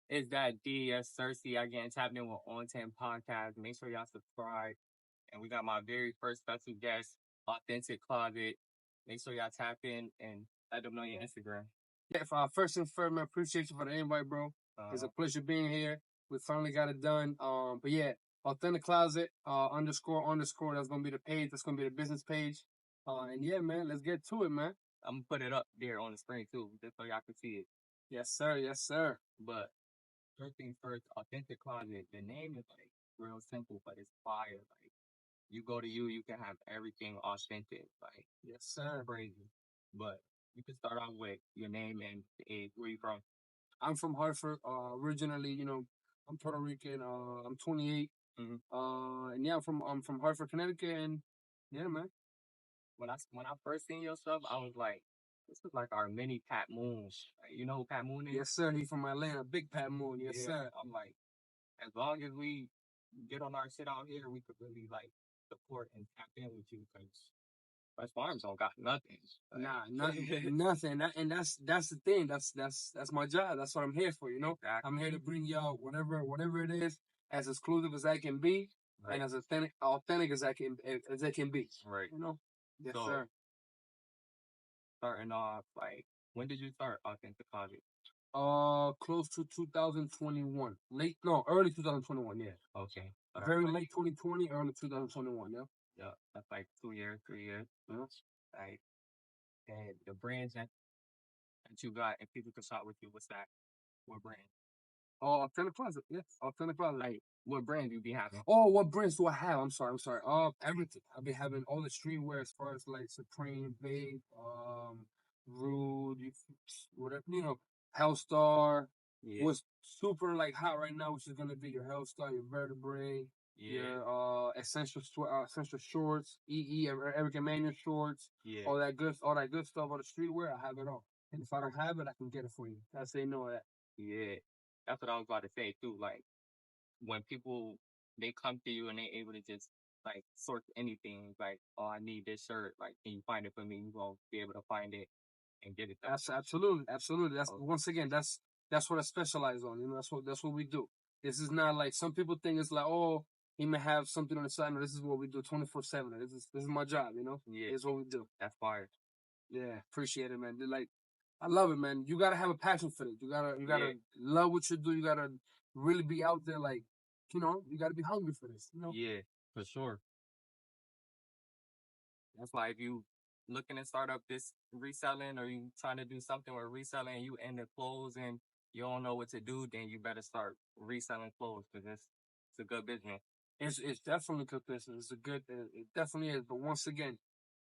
Is that DS Cersei? I getting tapped in with On 10 Podcast. Make sure y'all subscribe. And we got my very first special guest, Authentic Closet. Make sure y'all tap in and let them know your Instagram. Yeah, first and foremost, appreciate you for the invite, bro. It's a pleasure being here. We finally got it done. But yeah, AuthenticCloset, __. That's gonna be the page. That's gonna be the business page. And yeah, man, let's get to it, man. I'm gonna put it up there on the screen too, just so y'all can see it. Yes, sir. Yes, sir. But first things first, Authentic Closet. The name is like real simple, but it's fire. Like you go to you can have everything authentic. Like Yes, sir. crazy. But you can start off with your name and the age. Where you from? I'm from Hartford. Originally, I'm Puerto Rican. I'm 28. And yeah, I'm from Hartford, Connecticut, and yeah, man. When I first seen your stuff, I was like, this is like our mini Pat Moon. Like, you know who Pat Moon is? Yes, sir. He from Atlanta, Big Pat Moon. Yes, sir. I'm like, as long as we get on our shit out here, we could really like support and tap in with you because West Farms don't got nothing. Like, Nah, nothing, nothing. And that's the thing. That's my job. That's what I'm here for. Exactly. I'm here to bring y'all whatever it is, as exclusive as I can be, Right. and as authentic as I can be. Right. Yes, So, sir. Starting off, like, when did you start AuthenticCloset? Close to 2021. Early 2021. Yeah. Okay. Very late 2020, early 2021. Yeah. Yeah, that's like 2 years, 3 years. Yeah. Like, and the brands that you got and people can shop with you, what's that? What brand? AuthenticCloset. Yes. AuthenticCloset. Like, what brand you be having? Oh, what brands do I have? I'm sorry. Everything. I've been having all the streetwear as far as like Supreme, Babe, Rude, whatever, Hellstar. Yeah. What's super like hot right now, which is gonna be your Hellstar, your Vertebrae, Yeah. your essential shorts, Eric Emmanuel shorts, Yeah. all that good stuff, all the streetwear. I have it all, and if I don't have it, I can get it for you. I say no to that. Yeah. That's what I was about to say too. Like, when people they come to you and they able to just like sort anything, like, oh, I need this shirt, like, can you find it for me? You gonna be able to find it and get it done. Absolutely. That's once again, that's what I specialize on. That's what we do. This is not like some people think it's like, oh, he may have something on the side. No, this is what we do 24/7. This is my job. Yeah. This is what we do. That's fire. Yeah, appreciate it, man. Like, I love it, man. You gotta have a passion for it. You gotta love what you do. You gotta really be out there, like, you gotta be hungry for this. Yeah, for sure. That's why if you looking to start up this reselling or you trying to do something with reselling and you end the clothes and you don't know what to do, then you better start reselling clothes because it's a good business. It's definitely good business. It's a good. It definitely is. But once again,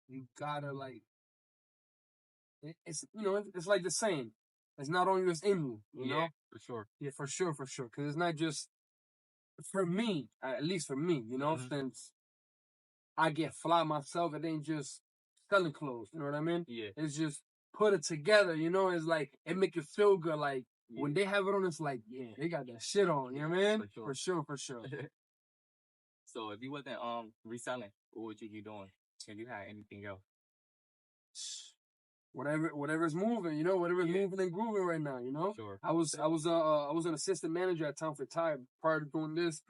you gotta like. It's like the saying. It's not on you, it's in you. You know. For sure. Yeah, for sure. Because it's not just for me. At least for me, since I get fly myself, it ain't just selling clothes. You know what I mean? Yeah. It's just put it together. It's like it make you feel good. Like when they have it on, it's like, yeah, they got that shit on. You know what I mean? For sure. So if you wasn't reselling, what would you be doing? If you had anything else? Whatever's moving, whatever's moving and grooving right now, Sure. I was an assistant manager at Town for Tire prior to doing this.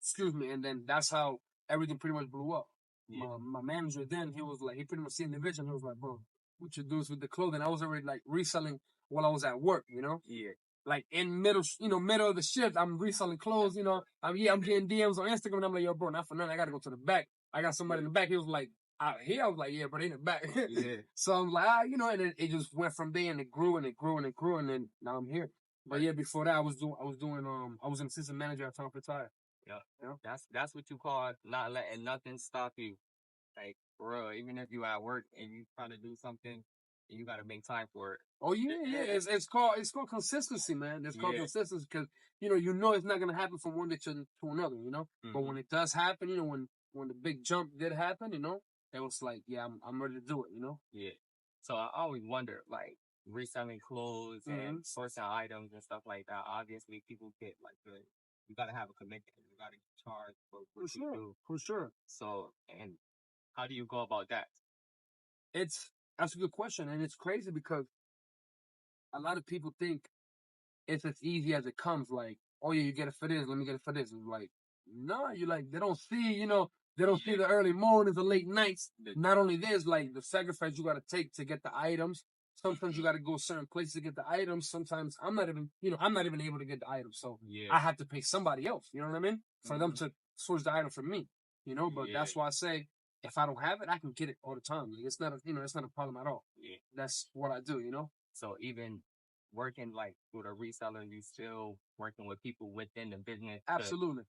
Excuse me, and then that's how everything pretty much blew up. Yeah. My manager then, he was like, he pretty much seen the vision. He was like, bro, what you do is with the clothing. I was already like reselling while I was at work, Yeah. like in middle of the shift, I'm reselling clothes, I'm getting DMs on Instagram, and I'm like, yo, bro, not for nothing, I gotta go to the back. I got somebody in the back. He was like, out here, I was like, yeah, but in the back. Yeah. So I'm like, and it just went from there, and it grew, and then now I'm here. But yeah, before that, I was an assistant manager at Town for Tire. Yeah. That's what you call not letting nothing stop you. Like, bro, even if you at work and you trying to do something, you got to make time for it. Oh yeah. It's called consistency, man. It's called consistency because it's not gonna happen from one day to another, But when it does happen, when the big jump did happen, it was like, yeah, I'm ready to do it, Yeah. So I always wonder, like, reselling clothes and sourcing items and stuff like that. Obviously, people get like you got to have a commitment. You got to charge for what you do. For sure. So, and how do you go about that? That's a good question, and it's crazy because a lot of people think it's as easy as it comes. Like, oh yeah, you get it for this, let me get it for this. It's like, no, you like, they don't see, they don't see the early mornings, the late nights. Not only this, like the sacrifice you got to take to get the items. Sometimes you got to go certain places to get the items. Sometimes I'm not even able to get the items. So I have to pay somebody else. You know what I mean? For them to source the item for me. But that's why I say, if I don't have it, I can get it all the time. Like, it's not it's not a problem at all. Yeah. That's what I do. So even working like with a reseller, you still working with people within the business. Absolutely.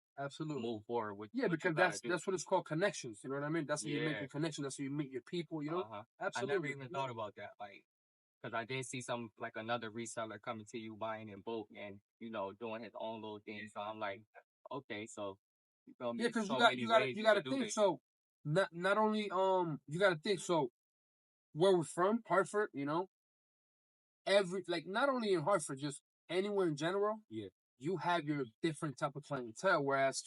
Move forward with. Yeah, because that's what it's called, connections. You know what I mean? That's how you make your connection. That's how you meet your people. Absolutely. I never even thought about that. Like, because I did see some like another reseller coming to you buying in bulk and doing his own little thing. So I'm like, okay, so you feel me? Yeah, because you got to think. So not only you got to think. So where we're from, Hartford, not only in Hartford, just anywhere in general. Yeah. You have your different type of clientele, whereas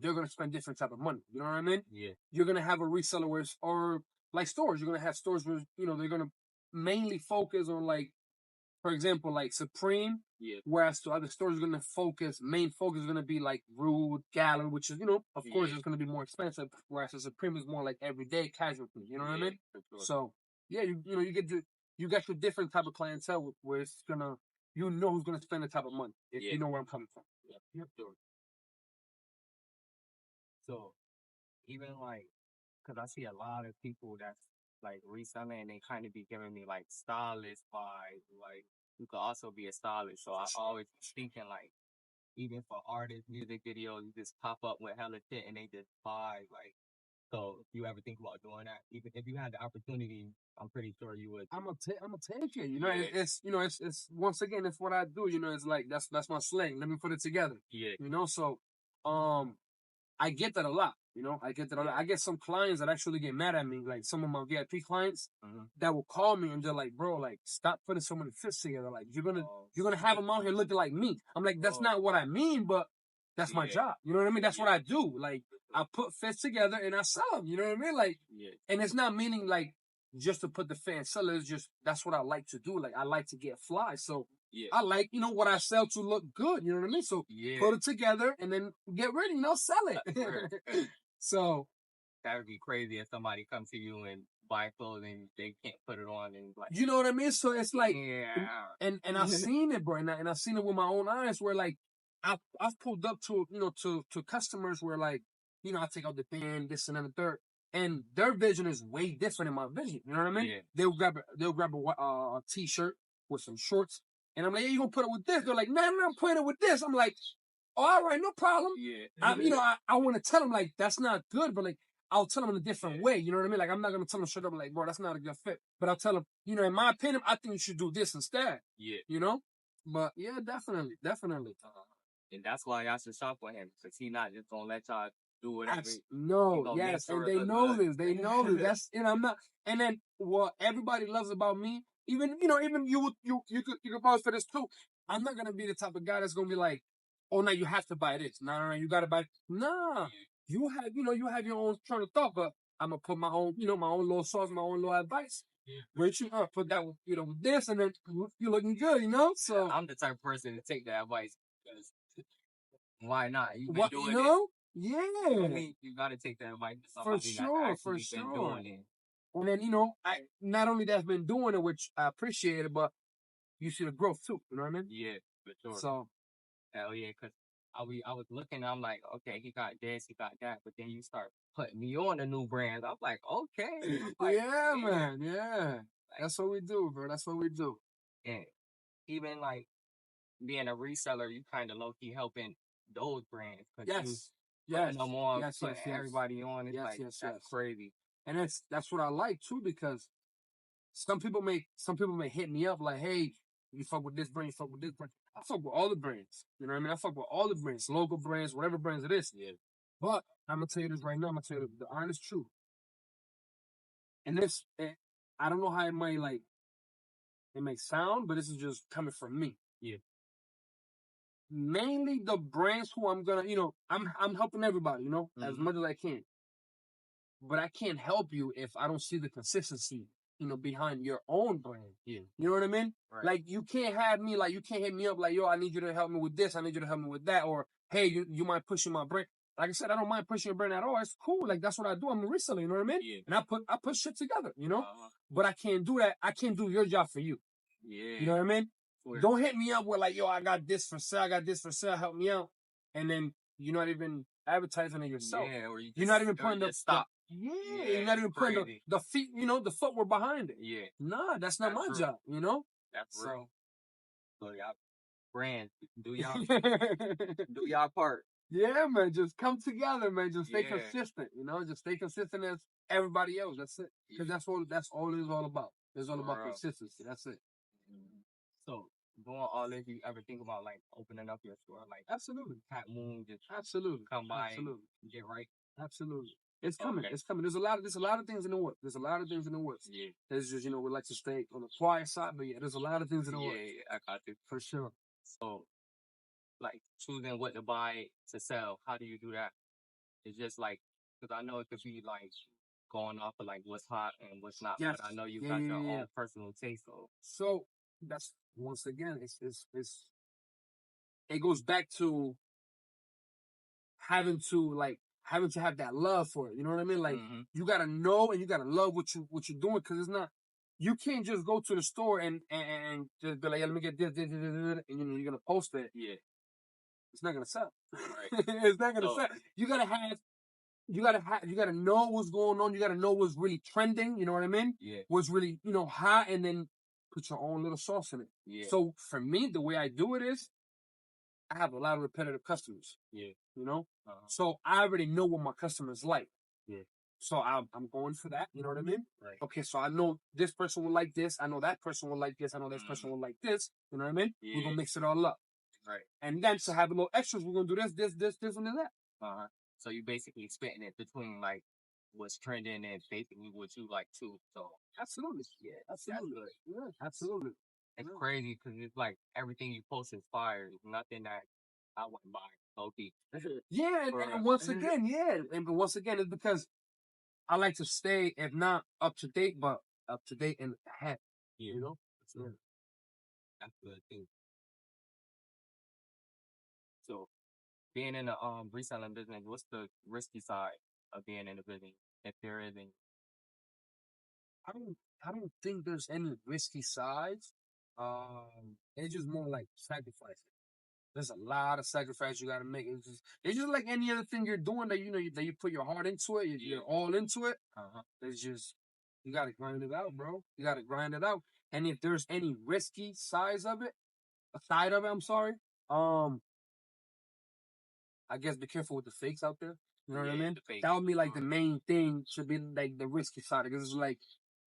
they're gonna spend different type of money. You know what I mean? Yeah. You're gonna have a reseller or like stores. You're gonna have stores where they're gonna mainly focus on, like, for example, like Supreme. Yeah. Whereas to other stores, are gonna main focus is gonna be like Rude, Gallery, which is of course it's gonna be more expensive. Whereas the Supreme is more like everyday casual things. You know what I mean? Sure. So yeah, you got your different type of clientele where it's gonna who's gonna spend the type of money if you know where I'm coming from. Yeah. Sure. So even like, because I see a lot of people that's like reselling and they kind of be giving me like stylist vibes. Like, you could also be a stylist. So I always thinking like, even for artists, music videos, you just pop up with hella shit and they just buy. Like, so if you ever think about doing that, even if you had the opportunity, I'm pretty sure you would. I'm gonna take it. It's once again, it's what I do. It's like that's my slang. Let me put it together. Yeah. So I get that a lot. I get that a lot. I get some clients that actually get mad at me, like some of my VIP clients that will call me and they're like, bro, like, stop putting so many fits together. Like, you're gonna have them out here looking like me. I'm like, that's not what I mean, but that's my job. You know what I mean? That's what I do. Like, I put fits together and I sell them. You know what I mean? Like, and it's not meaning like just to put the fit and sell it. It's just that's what I like to do. Like, I like to get fly. So I like, what I sell to look good. You know what I mean? So put it together and then get ready, sell it. So that would be crazy if somebody comes to you and buy clothes and they can't put it on and like, you know what I mean? So it's like, and I've seen it, bro, and I've seen it with my own eyes where like I've pulled up to to customers where like I take out the band, this and then the third, and their vision is way different than my vision. You know what I mean? They'll grab a t-shirt with some shorts. And I'm like, yeah, you gonna put it with this? They're like, nah, I'm putting it with this. I'm like, oh, all right, no problem. I want to tell them like that's not good, but like I'll tell them in a different way. You know what I mean? Like I'm not gonna tell them straight up like, bro, that's not a good fit. But I'll tell them, in my opinion, I think you should do this instead. Yeah. But yeah, definitely. And that's why I should shop with him, because he not just gonna let y'all do whatever. No, yes, and they know this. They know this. That's I'm not. And then what everybody loves about me. Even you could vouch for this too. I'm not gonna be the type of guy that's gonna be like, oh, now you have to buy this. No, you gotta buy. Nah, you have your own train of thought, but I'm gonna put my own little sauce, my own little advice. Where you put that with this, and then you're looking good, So I'm the type of person to take that advice because why not? You've been doing it. Yeah. I mean, you gotta take that advice for sure. Been doing it. And then, I not only that's been doing it, which I appreciate it, but you see the growth too. You know what I mean? Yeah, for sure. So, hell yeah, because I was looking, I'm like, okay, he got this, he got that, but then you start putting me on the new brands. I'm like, okay. Like, yeah, man, yeah. That's what we do, bro. That's what we do. And even like being a reseller, you kind of low key helping those brands. Yes. Putting them on, putting everybody on. It's that's crazy. And that's what I like too, because some people may hit me up like, hey, you fuck with this brand, you fuck with this brand. I fuck with all the brands. You know what I mean? I fuck with all the brands, local brands, whatever brands it is. Yeah. But I'm gonna tell you this right now. I'm gonna tell you the honest truth. And this, I don't know how it may sound, but this is just coming from me. Yeah. Mainly the brands who I'm gonna, I'm helping everybody, as much as I can. But I can't help you if I don't see the consistency behind your own brand. Yeah. You know what I mean? Right. Like, you can't hit me up like, yo, I need you to help me with this. I need you to help me with that. Or, hey, you mind pushing my brand? Like I said, I don't mind pushing your brand at all. It's cool. Like, that's what I do. I'm a reseller. You know what I mean? Yeah. And I put shit together, But I can't do that. I can't do your job for you. Yeah. You know what I mean? Weird. Don't hit me up with like, yo, I got this for sale. I got this for sale. Help me out. And then you're not even advertising it yourself. Yeah, or you're not even putting stop. You're not even putting the feet, the footwork behind it. Yeah. Nah, that's not my job, That's real. So y'all brand, do y'all part. Yeah, man, just come together, man. Just stay consistent, Just stay consistent as everybody else. That's it. Because that's all it's all about. It's all about consistency. That's it. So, doing all this, you ever think about like opening up your store? Like, absolutely. Pat Moon, just come by, and get right. Absolutely. It's coming. Okay. It's coming. There's a lot of things in the works. Yeah. There's just, we like to stay on the quiet side, but there's a lot of things in the works. Yeah, I got you. For sure. So, like, choosing what to buy to sell, how do you do that? It's just like, because I know it could be like going off of like what's hot and what's not, but I know you got your own personal taste. So that's, once again, it goes back to having to have that love for it. You know what I mean? Like, you gotta know and you gotta love what you're doing, because it's not. You can't just go to the store and just be like, yeah, let me get this, and you're gonna post it. Yeah, it's not gonna sell. Right. It's not gonna sell. You gotta know what's going on. You gotta know what's really trending. You know what I mean? Yeah. What's really hot, and then put your own little sauce in it. Yeah. So for me, the way I do it is, I have a lot of repetitive customers. Yeah. So I already know what my customers like. Yeah. So I'm going for that. You know what I mean? Right. Okay, so I know this person will like this. I know that person will like this. I know this person will like this. You know what I mean? Yeah. We're going to mix it all up. Right. And then to have a little extras, we're going to do this, and that. So you basically splitting it between like what's trending and basically what you like too. So absolutely. Yeah. Absolutely. Yeah, absolutely. It's crazy because it's like everything you post is fire. There's nothing that I wouldn't buy. Okay. Yeah, and once again, it's because I like to stay, if not up to date, but up to date and ahead. Yeah. That's good too. So, being in the reselling business, what's the risky side of being in the business, if there is any? I don't think there's any risky sides. It's just more like sacrificing. There's a lot of sacrifice you gotta make. It's just like any other thing you're doing that that you put your heart into it. You're all into it. It's just, you gotta grind it out, bro. You gotta grind it out. And if there's any risky side of it, I'm sorry. I guess be careful with the fakes out there. You know what I mean? That would be like the main thing. Should be like the risky side, because it's like,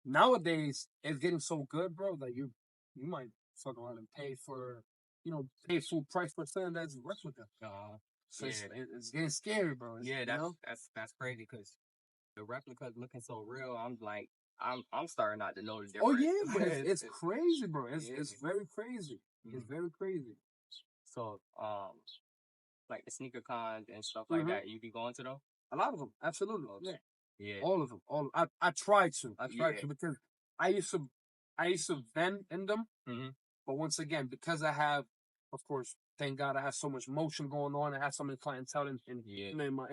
nowadays it's getting so good, bro, that you might fuck around and pay full price for something that's replica. So it's getting scary, bro. That's crazy, because the replica's looking so real. I'm like, I'm starting not to know the difference. Oh yeah, but it's crazy, bro. It's very crazy. It's very crazy. So like the sneaker cons and stuff like that, you be going to them? A lot of them, absolutely. Yeah. All of them. I try to. Because I used to vend in them. But once again, because I have, of course, thank God, I have so much motion going on. I have so many clientele in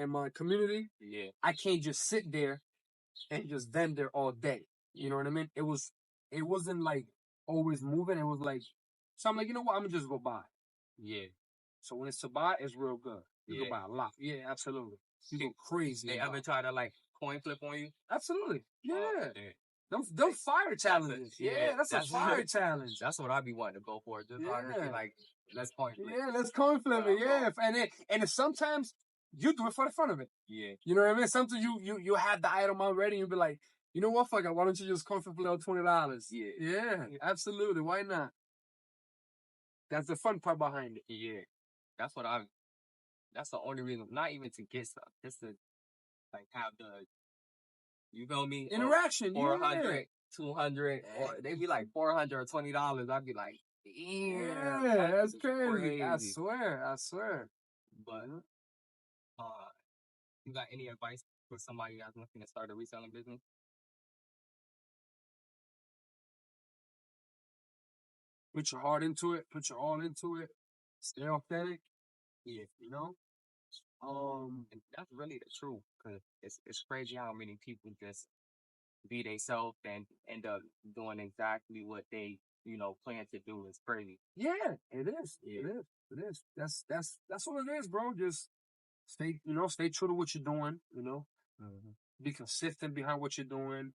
my community. Yeah. I can't just sit there and just vend there all day. You know what I mean? It wasn't like always moving. It was like, so I'm like, you know what? I'm gonna just go buy. Yeah. So when it's to buy, it's real good. You can buy a lot. Yeah, absolutely. You go crazy. They ever try to like coin flip on you? Absolutely. Yeah. Them fire challenges. That's a fire challenge. That's what I be wanting to go for. Just like, let's coin flip. Yeah, let's coin flip it. Yeah. And sometimes you do it for the fun of it. Yeah. You know what I mean? Sometimes you have the item already and you be like, you know what, fuck it, why don't you just coin flip it on $20? Yeah. Yeah, absolutely. Why not? That's the fun part behind it. Yeah. That's the only reason, not even to get stuff, just to like have the, you feel me? Interaction, 400, 200, or they be like $400 or $20. I'd be like, yeah, that's crazy. I swear. But, you got any advice for somebody that's looking to start a reselling business? Put your heart into it. Put your all into it. Stay authentic. Yeah, you know. And that's really the truth, because it's crazy how many people just be themselves and end up doing exactly what they plan to do. Is crazy. Yeah, it is. Yeah. It is. It is. That's what it is, bro. Just stay true to what you're doing. Be consistent behind what you're doing.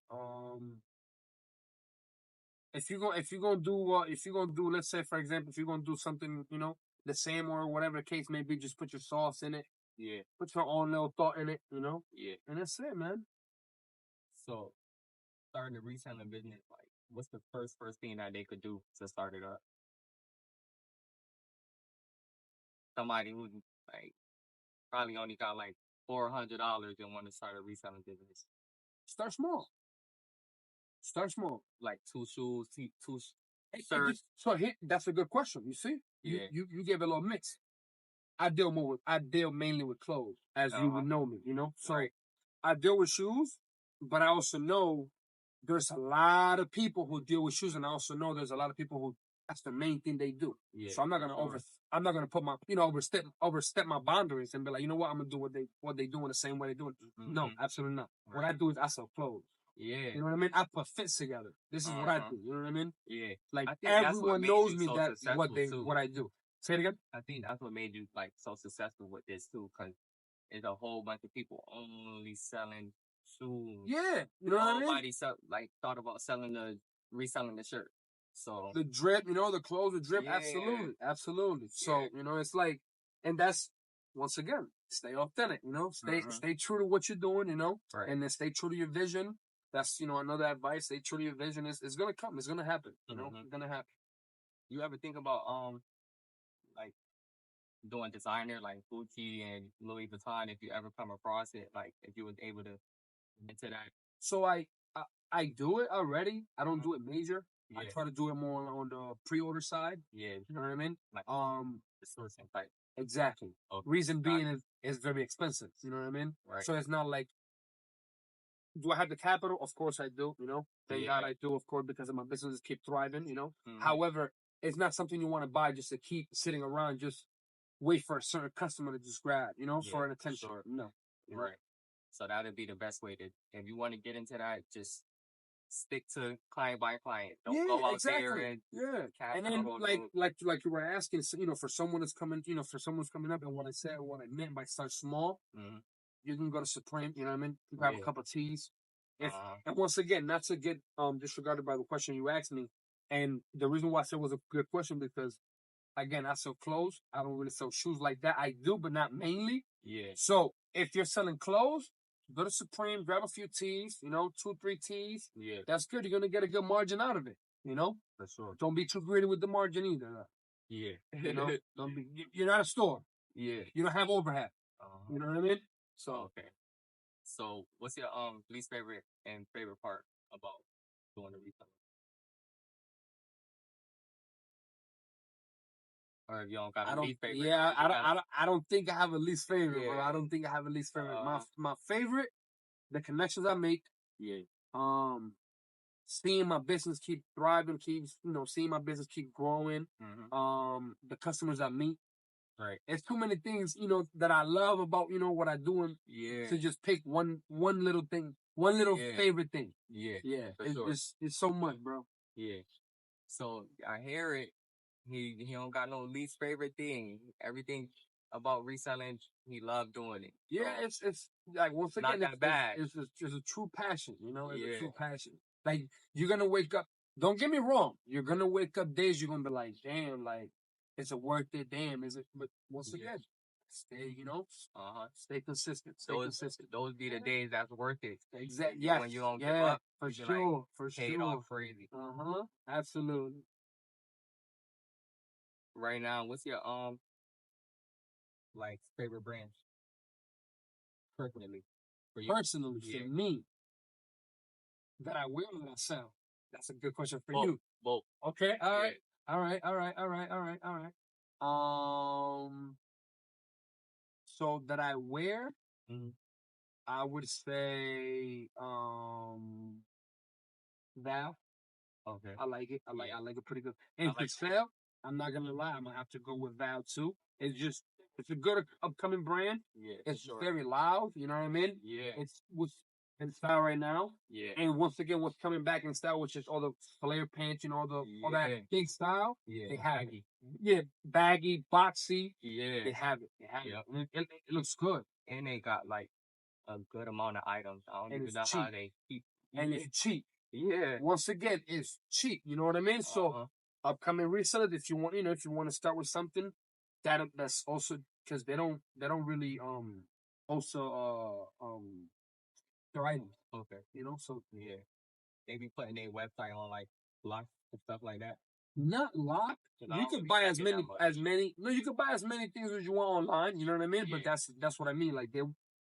If you're gonna do, let's say for example, if you're gonna do something, the same or whatever the case may be, just put your sauce in it. Yeah. Put your own little thought in it. Yeah. And that's it, man. So starting a reselling business, like, what's the first thing that they could do to start it up? Somebody who like probably only got like $400 and want to start a reselling business. Start small. Start small. Like two shoes, two shirts. So that's a good question. You see, yeah. you gave it a little mix. I deal mainly with clothes, as you would know me. So right. I deal with shoes, but I also know there's a lot of people who deal with shoes, and I also know there's a lot of people who that's the main thing they do. Yeah, so I'm not gonna put my overstep my boundaries and be like, you know what, I'm gonna do what they do in the same way they do it. Mm-hmm. No, absolutely not. Right. What I do is I sell clothes. Yeah, you know what I mean. I put fits together. This is what I do. You know what I mean? Yeah, like everyone knows me that what I do. Say it again. I think that's what made you like so successful with this too, because there's a whole bunch of people only selling shoes. Yeah, you know what I mean? Nobody thought about reselling the shirt. So the drip, the clothes, the drip, yeah. Absolutely. So, it's like, and that's once again, stay authentic, stay true to what you're doing, right. And then stay true to your vision. That's, another advice. Stay true to your vision. It's gonna come. It's gonna happen. It's gonna happen. You ever think about like doing designer like Gucci and Louis Vuitton? If you ever come across it, like if you was able to into that. So I do it already. I don't do it major. Yeah. I try to do it more on the pre-order side. Yeah, you know what I mean. Like the sourcing type. Exactly. Okay. Reason being is very expensive. You know what I mean. Right. So it's not like. Do I have the capital? Of course I do. Thank God I do. Of course, because my businesses keep thriving. However, it's not something you want to buy just to keep sitting around. Just wait for a certain customer to just grab. For an attention. Sure. No. Right. So that would be the best way to, if you want to get into that, just stick to client by client. Don't go out there and and then like you were asking, for someone that's coming, for someone's coming up, and what I meant by start small, you can go to Supreme, you know what I mean? You grab a cup of teas. And once again, not to get disregarded by the question you asked me, and the reason why I said it was a good question because again, I sell clothes. I don't really sell shoes like that. I do, but not mainly. Yeah. So if you're selling clothes, go to Supreme, grab a few tees, 2, 3 tees. Yeah. That's good. You're going to get a good margin out of it, For sure. Don't be too greedy with the margin either. Yeah. Don't be, you're not a store. Yeah. You don't have overhead. You know what I mean? So. Okay. So what's your least favorite and favorite part about doing the retail? Or if you don't got a least favorite? Yeah, I don't think I have a least favorite, bro. I don't think I have a least favorite. My favorite, the connections I make. Yeah. Seeing my business keep thriving, seeing my business keep growing. Mm-hmm. The customers I meet. Right. It's too many things, that I love about, what I do, and to just pick one little thing, one little favorite thing. Yeah. Yeah. It's so much, bro. Yeah. So I hear it. He don't got no least favorite thing. Everything about reselling, he loved doing it. Yeah, so it's like once again, not that bad. It's a true passion, It's a true passion. Like you're gonna wake up. Don't get me wrong. You're gonna wake up days you're gonna be like, damn, like is it worth it? Damn, is it? But once again, stay, stay consistent. Stay consistent. Those be the days that's worth it. Exactly. Yes. When you don't give up, for sure, for sure. Paid off crazy. Absolutely. Right now, what's your like favorite brand? Personally, for you? Personally, for me, that I wear or that I sell. That's a good question for you. Both. Okay. All right. All right. So that I wear, I would say Val. Okay. I like it. I like it pretty good. And for sale, I'm not gonna lie, I'm gonna have to go with Val too. It's a good upcoming brand. Yeah, it's very loud. You know what I mean? Yeah. It's what's in style right now. Yeah. And once again, what's coming back in style, which is all the flare pants and all that big style. Yeah. They have it. Yeah, baggy, boxy. Yeah. They have it. They have it. It looks good. And they got like a good amount of items. I don't even know how they keep. And it's cheap. Yeah. Once again, it's cheap. You know what I mean? So upcoming resellers, if you want, if you want to start with something, that's also because they don't really also their items. Okay. So yeah, they be putting their website on like lock and stuff like that. Not locked. You can buy as many. No, you can buy as many things as you want online. You know what I mean? Yeah. But that's what I mean. Like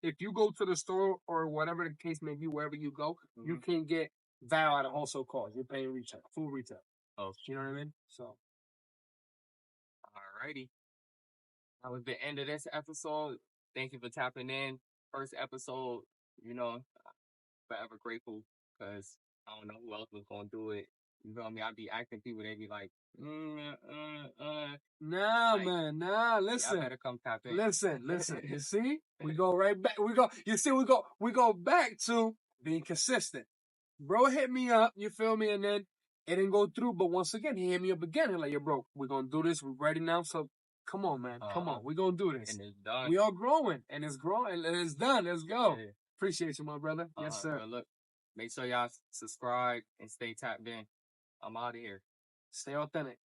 if you go to the store or whatever the case may be, wherever you go, you can get Val at a wholesale cost. You're paying retail, full retail. Oh, you know what I mean? So, alrighty, that was the end of this episode. Thank you for tapping in. First episode, forever grateful because I don't know who else was gonna do it. You feel me? I'd be asking people, they be like, nah, like, man, nah. Listen, I better come tap in. Listen. You see, we go right back. You see, we go back to being consistent. Bro hit me up, you feel me, and then it didn't go through. But once again, he hit me up again. He's like, "Yo, bro, we're gonna do this. We're ready now. So come on, man, come on. We're gonna do this. And it's done. We are growing, and it's growing, and it's done. Let's go. Yeah. Appreciate you, my brother. Yes, sir. Well, look, make sure y'all subscribe and stay tapped in. I'm out of here. Stay authentic.